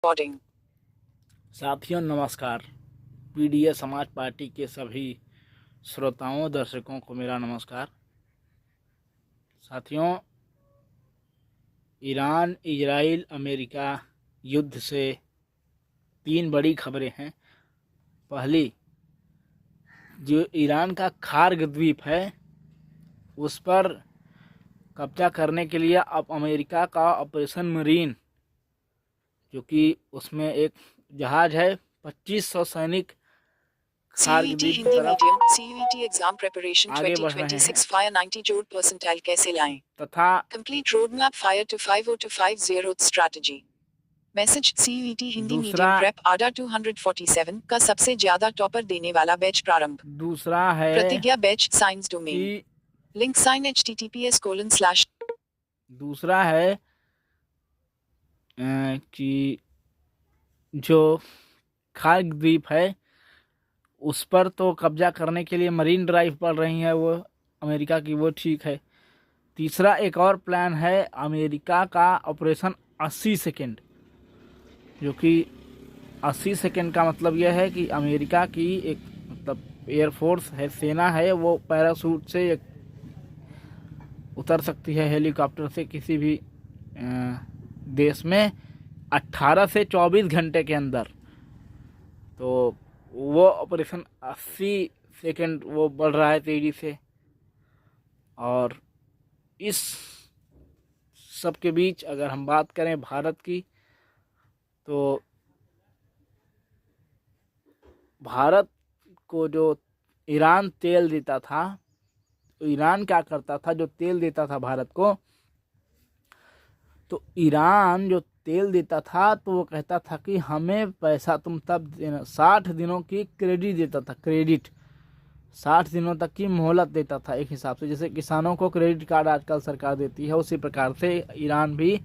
Recording. साथियों नमस्कार। PDA समाज पार्टी के सभी श्रोताओं दर्शकों को मेरा नमस्कार। साथियों, ईरान, इजराइल, अमेरिका युद्ध से 3 बड़ी खबरें हैं। पहली, जो ईरान का खार्ग द्वीप है उस पर कब्जा करने के लिए अब अमेरिका का ऑपरेशन मरीन, जो कि उसमें एक जहाज है, 2500 सैनिक खार्ग द्वीप की तरफ CUET एग्जाम प्रिपरेशन आगे बढ़ रहे हैं 2026 फायर 90 जोड़ परसेंटाइल कैसे लाएं तथा complete road map fire to 50 strategy. Message CUET Hindi medium prep Adda 247 का सबसे ज्यादा टॉपर देने वाला बैच प्रारंभ। दूसरा है Pratigya batch science domain link sign https:/। दूसरा है कि जो खार्ग द्वीप है उस पर तो कब्जा करने के लिए मरीन ड्राइव पड़ रही है वो अमेरिका की, वो ठीक है। तीसरा एक और प्लान है अमेरिका का ऑपरेशन 80 सेकेंड, जो कि 80 सेकेंड का मतलब यह है कि अमेरिका की एक मतलब एयरफोर्स है, सेना है, वो पैराशूट से उतर सकती है, हेलीकॉप्टर से किसी भी देश में 18 से 24 घंटे के अंदर। तो वो ऑपरेशन 80 सेकेंड वो बढ़ रहा है तेजी से। और इस सब के बीच अगर हम बात करें भारत की, तो भारत को जो ईरान तेल देता था, तो ईरान क्या करता था, जो तेल देता था भारत को, तो ईरान जो तेल देता था तो वो कहता था कि हमें पैसा तुम तब देना, 60 दिनों की क्रेडिट देता था, क्रेडिट 60 दिनों तक की मोहलत देता था। एक हिसाब से जैसे किसानों को क्रेडिट कार्ड आजकल सरकार देती है, उसी प्रकार से ईरान भी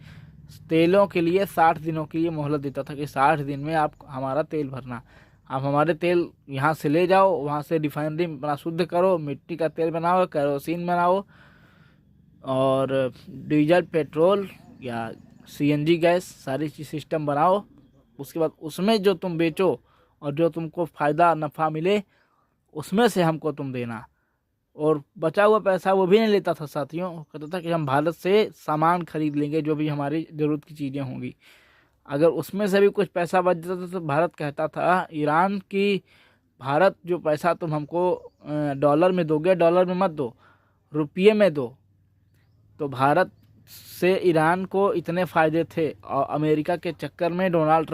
तेलों के लिए 60 दिनों की मोहलत देता था कि 60 दिन में आप हमारा तेल भरना, आप हमारे तेल यहाँ से ले जाओ, वहाँ से रिफाइनरी अपना शुद्ध करो, मिट्टी का तेल बनाओ, केरोसिन बनाओ और डीजल, पेट्रोल या CNG गैस, सारी चीज सिस्टम बनाओ। उसके बाद उसमें जो तुम बेचो और जो तुमको फ़ायदा नफ़ा मिले उसमें से हमको तुम देना, और बचा हुआ पैसा वो भी नहीं लेता था साथियों। कहता था कि हम भारत से सामान खरीद लेंगे, जो भी हमारी ज़रूरत की चीज़ें होंगी। अगर उसमें से भी कुछ पैसा बच जाता था तो भारत कहता था ईरान की, भारत जो पैसा तुम हमको डॉलर में दोगे, डॉलर में मत दो, रुपये में दो। तो भारत से ईरान को इतने फ़ायदे थे और अमेरिका के चक्कर में डोनाल्ड ट्रंप